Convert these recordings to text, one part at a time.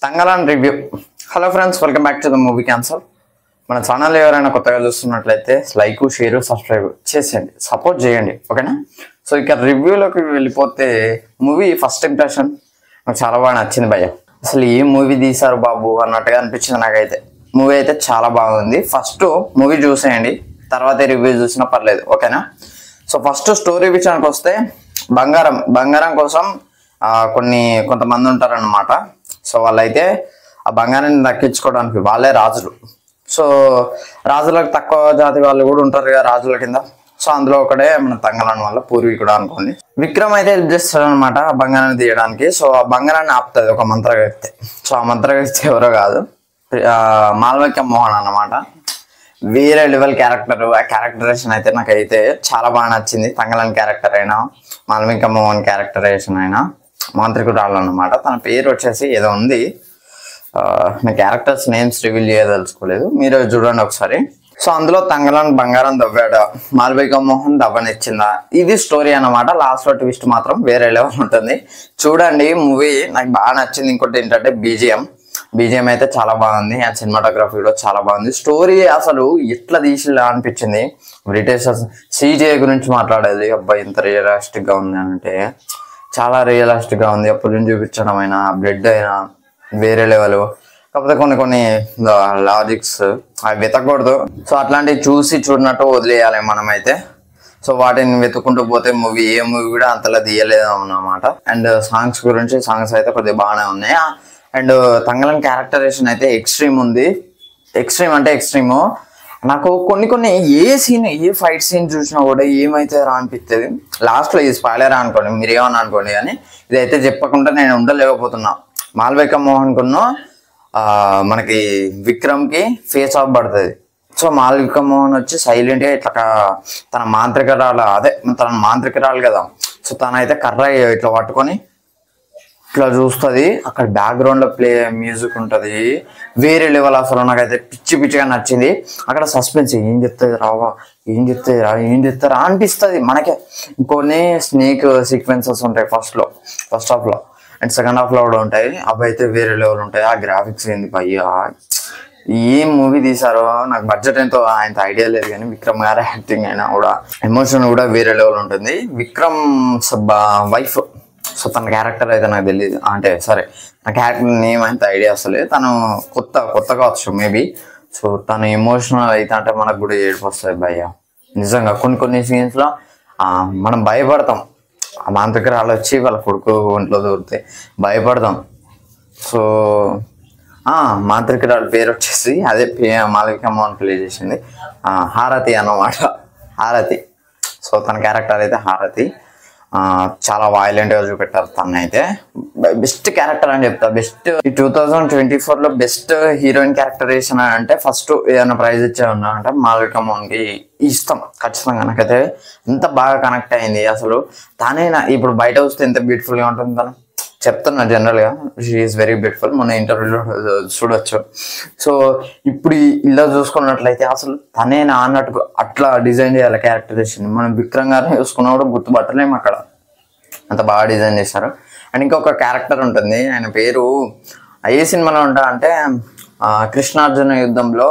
Thangalaan review. Hello friends, welcome back to the movie cancel. మన channel ఎవరైనా కొత్తగా చూస్తున్నట్లయితే లైక్, షేర్, సబ్స్క్రైబ్ చేసేయండి, సపోర్ట్ చేయండి, ఓకేనా? సో ఇక రివ్యూలోకి వెళ్ళిపోతే మూవీ ఫస్ట్ ఇంప్రెషన్ నాకు చాలా బాగా నచ్చింది భయ్య. అసలు ఏ మూవీ తీశారు బాబు అన్నట్టుగా అనిపించింది నాకైతే. మూవీ అయితే చాలా బాగుంది. ఫస్ట్ మూవీ చూసేయండి, తర్వాత రివ్యూ చూసినా పర్లేదు, ఓకేనా? సో ఫస్ట్ స్టోరీ విషయానికి వస్తే బంగారం కోసం కొంతమంది ఉంటారన్నమాట. సో వాళ్ళైతే ఆ బంగారాన్ని దక్కించుకోవడానికి వాళ్ళే రాజులు. సో రాజులకు తక్కువ జాతి వాళ్ళు కూడా ఉంటారు కదా రాజుల కింద. సో అందులో ఒకడే మన తంగలాన్ వల్ల పూర్వీకుడు అనుకోండి. విక్రమ్ అయితే హెల్ప్ చేస్తాడు అనమాట ఆ బంగారాన్ని తీయడానికి. సో ఆ బంగారాన్ని ఆపుతుంది ఒక మంత్రగత్తె. సో ఆ మంత్రగత్తె ఎవరో కాదు, మాల్విక మోహన్ అన్నమాట. వేరే లెవెల్ క్యారెక్టర్. ఆ క్యారెక్టరేషన్ అయితే నాకైతే చాలా బాగా నచ్చింది. తంగలాన్ క్యారెక్టర్ అయినా, మాల్విక మోహన్ క్యారెక్టరేషన్ అయినా, మాంత్రికురాలు అన్నమాట. తన పేరు వచ్చేసి ఏదో ఉంది, నా క్యారెక్టర్స్ నేమ్స్ రివీల్ చేయదలుచుకోలేదు, మీరు చూడండి ఒకసారి. సో అందులో తంగలాన్ బంగారం దవ్వాడా, మాల్విక మోహన్ దవ్వనిచ్చిందా, ఇది స్టోరీ అన్నమాట. లాస్ట్ లో ట్విస్ట్ మాత్రం వేరే లెవెల్ ఉంటుంది. చూడండి మూవీ, నాకు బాగా నచ్చింది. ఇంకోటి ఏంటంటే బీజిఎం అయితే చాలా బాగుంది, అండ్ సినిమాటోగ్రఫీ కూడా చాలా బాగుంది. స్టోరీ అసలు ఎట్లా తీసిలా అనిపించింది. బ్రిటిషర్స్ సీజే గురించి మాట్లాడేది, అబ్బాయి ఇంత రియలిస్టిక్ గా ఉంది అంటే చాలా రియలిస్టిక్ గా ఉంది. అప్పుడు నుంచి చూపించడం అయినా, బ్లడ్ అయినా వేరే లెవెల్. కాకపోతే కొన్ని లాజిక్స్ అవి వెతకూడదు. సో అట్లాంటివి చూడనట్టు వదిలేయాలి మనమైతే. సో వాటిని వెతుకుంటూ పోతే ఏ మూవీ కూడా అంతలా తీయలేదు అన్నమాట. అండ్ సాంగ్స్ అయితే కొద్దిగా బాగానే ఉన్నాయి. అండ్ తంగలాన్ క్యారెక్టరేషన్ అయితే ఎక్స్ట్రీమ్ ఉంది. ఎక్స్ట్రీమ్ అంటే ఎక్స్ట్రీమ్. నాకు కొన్ని ఏ ఫైట్ సీన్ చూసినా కూడా ఏమైతే రా అనిపిస్తుంది. లాస్ట్లో ఇది స్పాయిలర్ అనుకోండి, మీరు ఏమన్నా అనుకోండి, కానీ ఇదైతే చెప్పకుండా నేను ఉండలేకపోతున్నా. మాల్విక మోహన్ కున్న మనకి విక్రమ్కి ఫేస్ ఆఫ్ పడుతుంది. సో మాల్విక మోహన్ వచ్చి సైలెంట్గా ఇట్లా తన మాంత్రికురాలు కదా. సో తనైతే కర్ర ఇట్లా పట్టుకొని ఇట్లా చూస్తుంది. అక్కడ బ్యాక్గ్రౌండ్ లో మ్యూజిక్ ఉంటుంది, వేరే లెవెల్. అసలు నాకైతే పిచ్చిగా నచ్చింది. అక్కడ సస్పెన్స్, ఏం చెప్తారా అనిపిస్తుంది మనకే. ఇంకొన్ని స్నేక్ సీక్వెన్సెస్ ఉంటాయి ఫస్ట్ హాఫ్ లో, అండ్ సెకండ్ హాఫ్ లో కూడా ఉంటాయి. అవి అయితే వేరే లెవెల్ ఉంటాయి. ఆ గ్రాఫిక్స్ ఏంది భయ్యా, ఏం మూవీ తీసారో. నాకు బడ్జెట్ ఎంతో ఆయనతో ఐడియా లేదు, కానీ విక్రమ్ గారి యాక్టింగ్ అయినా కూడా ఎమోషన్ కూడా వేరే లెవెల్ ఉంటుంది. విక్రమ్ వైఫ్, సో తన క్యారెక్టర్ అయితే నాకు తెలియదు, అంటే సరే నా క్యారెక్టర్ నేమ్ అయితే ఐడియా వస్తలేదు. తను కొత్త కావచ్చు మేబీ. సో తను ఎమోషనల్ అయితే అంటే మనకు కూడా ఏడుపు వస్తుంది భయ్య. నిజంగా కొన్ని సీన్స్లో మనం భయపడతాం. ఆ మాంత్రికురాలు వచ్చి వాళ్ళ కొడుకు ఒంట్లో దూరితే భయపడతాం. సో మాంత్రికురాలు పేరు వచ్చేసి అదే మాల్విక మోహన్ ప్లే చేసింది హారతి అన్నమాట. హారతి. సో తన క్యారెక్టర్ అయితే హారతి. చాలా వైలెంట్ గా చూపెట్టారు. తనైతే బెస్ట్ క్యారెక్టర్ అని చెప్తా. బెస్ట్ ఈ 2024లో బెస్ట్ హీరోయిన్ క్యారెక్టరేషన్ అంటే ఫస్ట్ ఏదైనా ప్రైజ్ ఇచ్చే ఉన్నా అంటే మాల్విక మోహన్ కి ఇష్టం ఖచ్చితంగా. నాకైతే ఎంత బాగా కనెక్ట్ అయింది అసలు. తనేనా ఇప్పుడు బయట వస్తే ఎంత బ్యూటిఫుల్ గా ఉంటుంది తను, చెప్తున్నా జనరల్ గా షీ ఈస్ వెరీ బ్యూటిఫుల్. మొన్న ఇంటర్వ్యూలో చూడొచ్చు. సో ఇప్పుడు ఇలా చూసుకున్నట్లయితే అసలు తనేనా అన్నట్టు అట్లా డిజైన్ చేయాలి క్యారెక్టరేషన్. మనం విక్రమ్ గారిని చూసుకున్నా కూడా గుర్తుపట్టలేము, అక్కడ అంత బాగా డిజైన్ చేశారు. అండ్ ఇంకొక క్యారెక్టర్ ఉంటుంది, ఆయన పేరు ఏ సినిమాలో ఉంటా అంటే కృష్ణార్జున యుద్ధంలో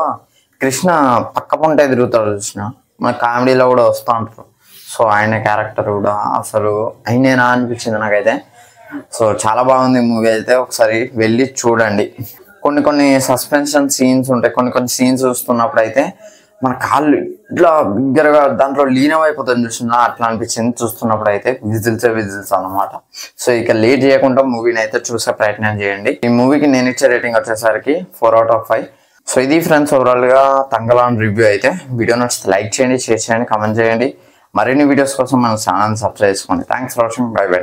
కృష్ణ పక్క పొంటే తిరుగుతాడు చూసిన, మన కామెడీలో కూడా వస్తూ ఉంటారు. సో ఆయన క్యారెక్టర్ కూడా అసలు అయినేనా అనిపించింది నాకైతే. సో చాలా బాగుంది మూవీ అయితే, ఒకసారి వెళ్ళి చూడండి. కొన్ని సస్పెన్షన్ సీన్స్ ఉంటాయి. కొన్ని సీన్స్ చూస్తున్నప్పుడు అయితే మన కాళ్ళు ఇట్లా బిగ్గరగా దాంట్లో లీనమైపోతుంది చూస్తున్నా, అట్లా అనిపించింది చూస్తున్నప్పుడు అయితే. విజిల్స్ అన్నమాట. సో ఇక లేట్ చేయకుండా మూవీని అయితే చూసే ప్రయత్నం చేయండి. ఈ మూవీకి నేను ఇచ్చే రేటింగ్ వచ్చేసరికి 4 out of 5. సో ఇది ఫ్రెండ్స్ ఓవరాల్ గా తంగలాన్ రివ్యూ అయితే. వీడియో నచ్చితే లైక్ చేయండి, షేర్ చేయండి, కామెంట్ చేయండి. మరిన్ని వీడియోస్ కోసం మన ఛానల్ సబ్స్క్రైబ్ చేసుకోండి. Thanks for watching. By by.